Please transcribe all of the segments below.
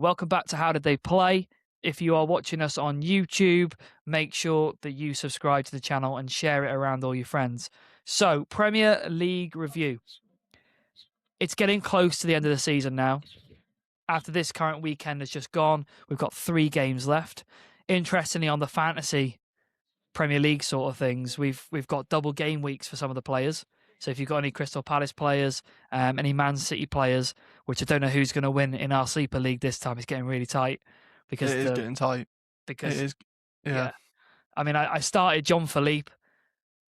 Welcome back to How Did They Play? If you are watching us on YouTube, make sure that you subscribe to the channel and share it around all your friends. So, Premier League review. It's getting close to the end of the season now. After this current weekend has just gone, we've got 3 games left. Interestingly, on the fantasy Premier League sort of things, we've got double game weeks for some of the players. So if you've got any Crystal Palace players, any Man City players, which I don't know who's going to win in our sleeper league this time, it's getting really tight because It is getting tight. It is, yeah. I mean, I started John Philippe.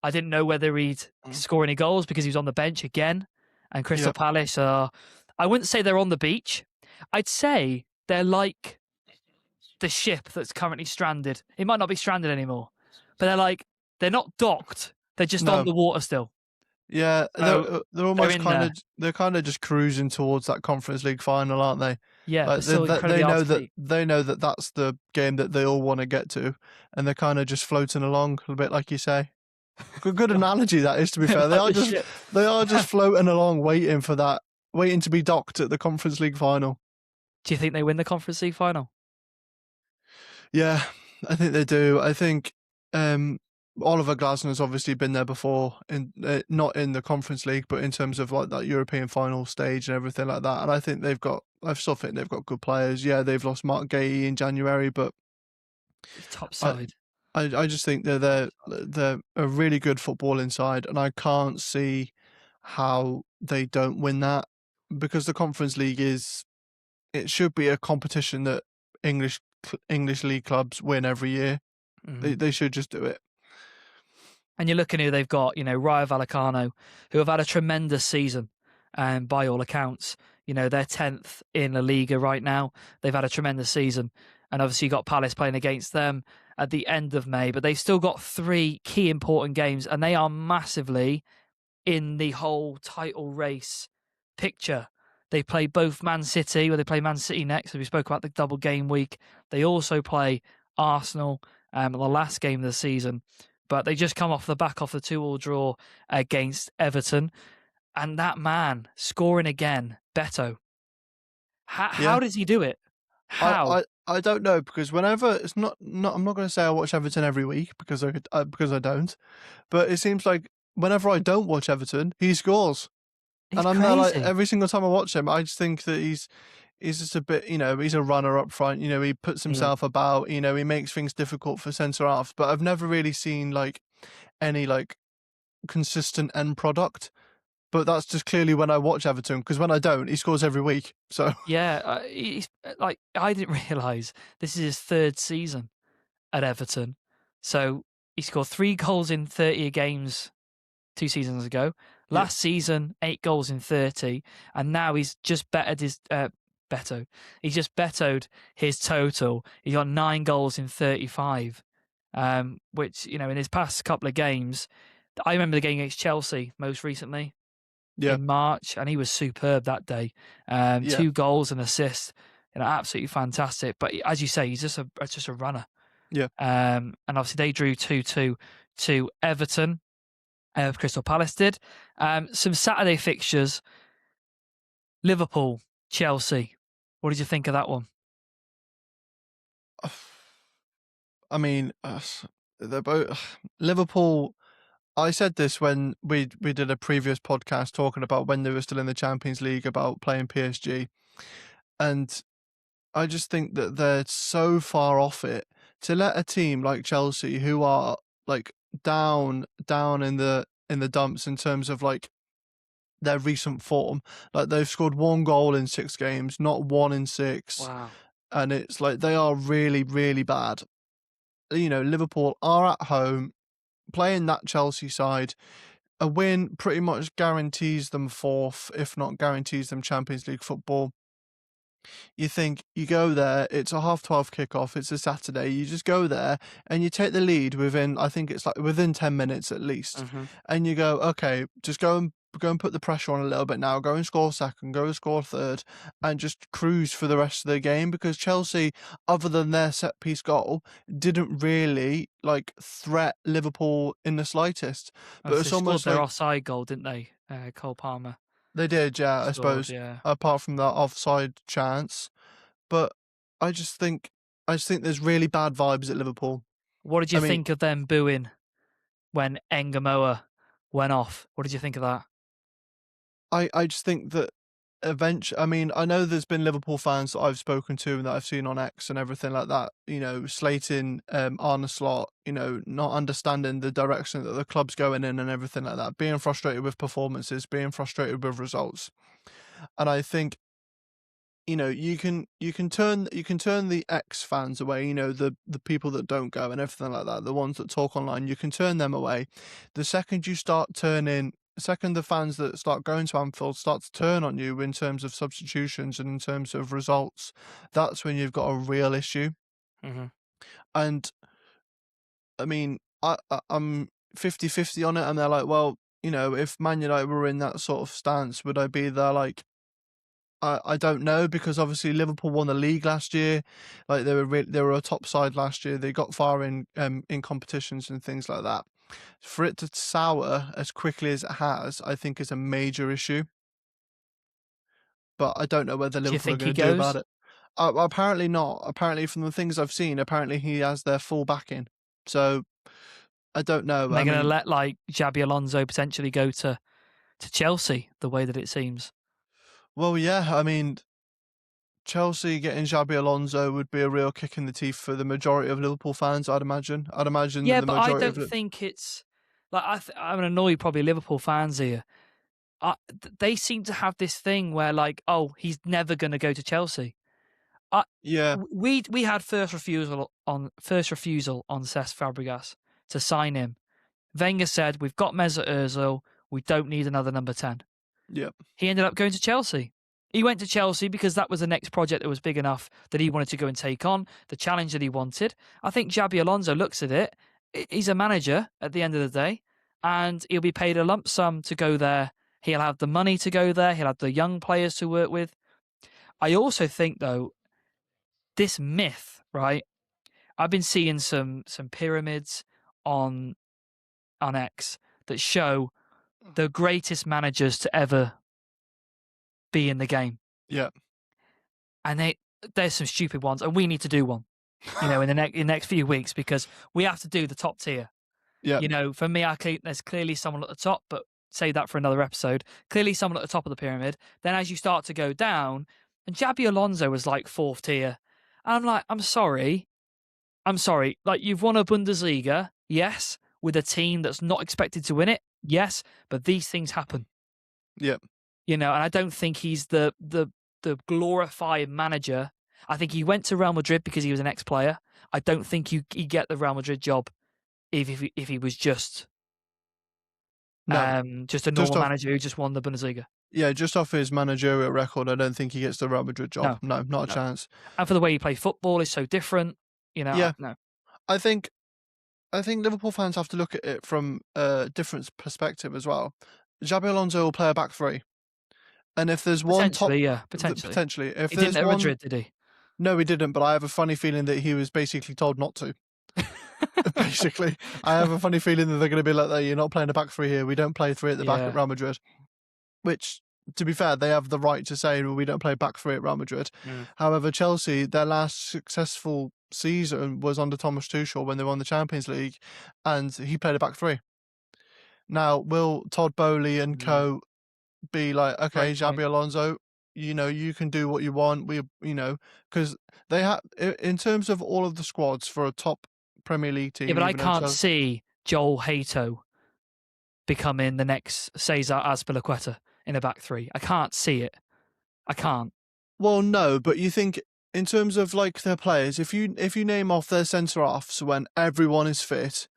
I didn't know whether he'd score any goals because he was on the bench again. And Crystal Palace are, I wouldn't say they're on the beach. I'd say they're like the ship that's currently stranded. It might not be stranded anymore, but they're not docked. They're just on the water still. Yeah, they're almost they're kind of just cruising towards that Conference League final, aren't they? Yeah, like they know that that's the game that they all want to get to, and they're kind of just floating along a bit, like you say. Good analogy that is. To be fair, they are just floating along, waiting to be docked at the Conference League final. Do you think they win the Conference League final? Yeah, I think they do. I think Oliver Glasner's obviously been there before, not in the Conference League, but in terms of like that European final stage and everything like that. And I think I still think they've got good players. Yeah, they've lost Mark Gay in January, but top side. I just think they're a really good footballing side, and I can't see how they don't win that, because the Conference League it should be a competition that English league clubs win every year. Mm-hmm. They should just do it. And you're looking who they've got, Rayo Vallecano, who have had a tremendous season, by all accounts. They're 10th in La Liga right now. They've had a tremendous season. And obviously you got Palace playing against them at the end of May. But they've still got 3 key important games, and they are massively in the whole title race picture. They play both Man City, where they play Man City next, as we spoke about the double game week. They also play Arsenal the last game of the season. But they just come off the back of the 2-2 draw against Everton. And that man scoring again, Beto. How does he do it? How? I don't know, because whenever I'm not going to say I watch Everton every week because I don't, but it seems like whenever I don't watch Everton, he scores. He's I'm crazy. there, like, every single time I watch him, I just think that he's just a bit, he's a runner up front. He puts himself about. He makes things difficult for centre halves. But I've never really seen like any like consistent end product. But that's just clearly when I watch Everton, because when I don't, he scores every week. So yeah, he's like, I didn't realise this is his 3rd season at Everton. So he scored 3 goals in 30 games 2 seasons ago. Last season, 8 goals in 30, and now he's just bettered his Beto. He's just bettoed his total. He got 9 goals in 35, which, in his past couple of games, I remember the game against Chelsea most recently in March, and he was superb that day. 2 goals and assists, absolutely fantastic. But as you say, he's just a runner. Yeah. And obviously they drew 2-2 to Everton. Crystal Palace did. Some Saturday fixtures. Liverpool, Chelsea. What did you think of that one? I mean, they're both Liverpool. I said this when we did a previous podcast talking about when they were still in the Champions League, about playing PSG, and I just think that they're so far off it to let a team like Chelsea, who are like down in the dumps in terms of like their recent form, like they've scored 1 goal in 6 games, not 1 in 6. Wow. And it's like they are really, really bad. Liverpool are at home playing that Chelsea side. A win pretty much guarantees them 4th, if not guarantees them Champions League football. You think, you go there, it's a 12:30 kickoff, it's a Saturday, you just go there and you take the lead within, I think it's like within 10 minutes at least. Mm-hmm. And you go, okay, just go and put the pressure on a little bit now, go and score 2nd, go and score 3rd, and just cruise for the rest of the game, because Chelsea, other than their set piece goal, didn't really like threat Liverpool in the slightest. But it's almost their offside goal, didn't they? Cole Palmer. They did, yeah, I suppose, apart from that offside chance. But I just think there's really bad vibes at Liverpool. What did you I mean, think of them booing when Engamoa went off? What did you think of that? I just think that eventually, I mean, I know there's been Liverpool fans that I've spoken to and that I've seen on X and everything like that, slating Arne Slot, not understanding the direction that the club's going in and everything like that, being frustrated with performances, being frustrated with results. And I think you can turn the X fans away, the people that don't go and everything like that, the ones that talk online, you can turn them away. The second the fans that start going to Anfield start to turn on you in terms of substitutions and in terms of results, that's when you've got a real issue. Mm-hmm. And I mean, I'm 50-50 on it, and they're like, well, if Man United were in that sort of stance, would I be there? Like, I don't know, because obviously Liverpool won the league last year. Like, they were a top side last year. They got far in competitions and things like that. For it to sour as quickly as it has, I think is a major issue. But I don't know whether Do you Liverpool are think he going to do about goes? it. Apparently not. Apparently, from the things I've seen, apparently he has their full backing. So I don't know. And they're I going to mean, let like Jabi Alonso potentially go to Chelsea, the way that it seems. well, yeah. I mean, Chelsea getting Xabi Alonso would be a real kick in the teeth for the majority of Liverpool fans, I'd imagine. I'd imagine that Yeah, the but I majority of don't think it's like I'm gonna annoy probably Liverpool fans here. They seem to have this thing where like, oh, he's never going to go to Chelsea. I, yeah, we had first refusal on Cesc Fabregas to sign him. Wenger said we've got Mesut Ozil, we don't need another number 10. yeah, He ended up going to Chelsea. He went to Chelsea because that was the next project that was big enough that he wanted to go and take on, the challenge that he wanted. I think Jabi Alonso looks at it. He's a manager at the end of the day, and he'll be paid a lump sum to go there. He'll have the money to go there. He'll have the young players to work with. I also think, though, this myth, right? I've been seeing some pyramids on X that show the greatest managers to ever be in the game. yeah, And there's some stupid ones, and we need to do one, in the next few weeks, because we have to do the top tier. yeah, For me, there's clearly someone at the top, but save that for another episode. Clearly someone at the top of the pyramid. Then as you start to go down, and Jabi Alonso was like fourth tier. And I'm like, I'm sorry. Like, you've won a Bundesliga, yes, with a team that's not expected to win it, yes, but these things happen. yeah. And I don't think he's the glorified manager. I think he went to Real Madrid because he was an ex-player. I don't think he'd get the Real Madrid job if he was just No, a just normal off, manager who just won the Bundesliga. yeah, just off his managerial record, I don't think he gets the Real Madrid job. No, No, not a no. chance. And for the way he plays football is so different. Yeah, No. I think Liverpool fans have to look at it from a different perspective as well. Xabi Alonso will play a back three, and if there's one top, Potentially, yeah, potentially. potentially, if He didn't there's at one, Madrid, did he? no, he didn't. But I have a funny feeling that he was basically told not to. Basically, I have a funny feeling that they're going to be like, "That you're not playing a back three here. We don't play three at the back at Yeah. Real Madrid." Which, to be fair, they have the right to say, "Well, we don't play back three at Real Madrid." Mm. However, Chelsea, their last successful season was under Thomas Tuchel when they won the Champions League, and he played a back three. Now, will Todd Bowley and co be like, okay, Great point. Jabi Alonso, you can do what you want. Because they have, in terms of all of the squads for a top Premier League team, Yeah, but I even though can't see Joel Hato becoming the next Cesar Azpilicueta in a back three. I can't see it. I can't. well, no, but you think in terms of like their players, if you name off their centre offs when everyone is fit,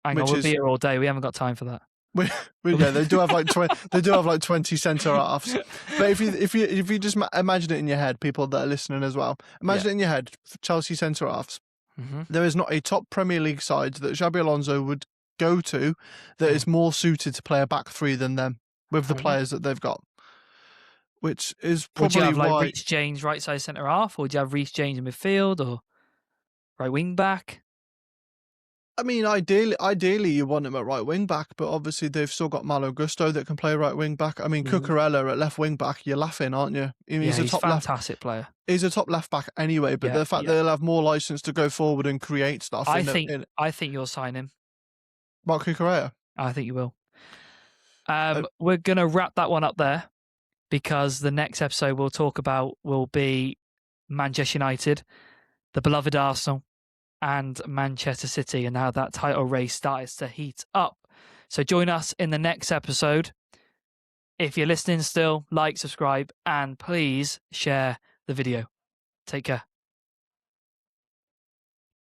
Hang on, which we'll be is here all day. We haven't got time for that. yeah, they do have like 20 centre halves. But if you just imagine it in your head, people that are listening as well, imagine it in your head, Chelsea centre halves. Mm-hmm. There is not a top Premier League side that Xabi Alonso would go to that is more suited to play a back three than them with the players that they've got. Which is Would you probably have like why. Reece James right side centre half, or would you have Reece James in midfield, or right wing back? I mean, ideally you want him at right wing back, but obviously they've still got Malo Gusto that can play right wing back. I mean, Cucurella at left wing back, you're laughing, aren't you? I mean, Yeah, he's a top left. fantastic player. He's a top left back anyway, but Yeah, the fact yeah. that they'll have more license to go forward and create stuff I think you'll sign him. Mark Cucurella. I think you will. Uh, We're going to wrap that one up there because the next episode we'll talk about will be Manchester United, the beloved Arsenal, and Manchester City, and how that title race starts to heat up. So join us in the next episode. If you're listening still, like, subscribe, and please share the video. Take care.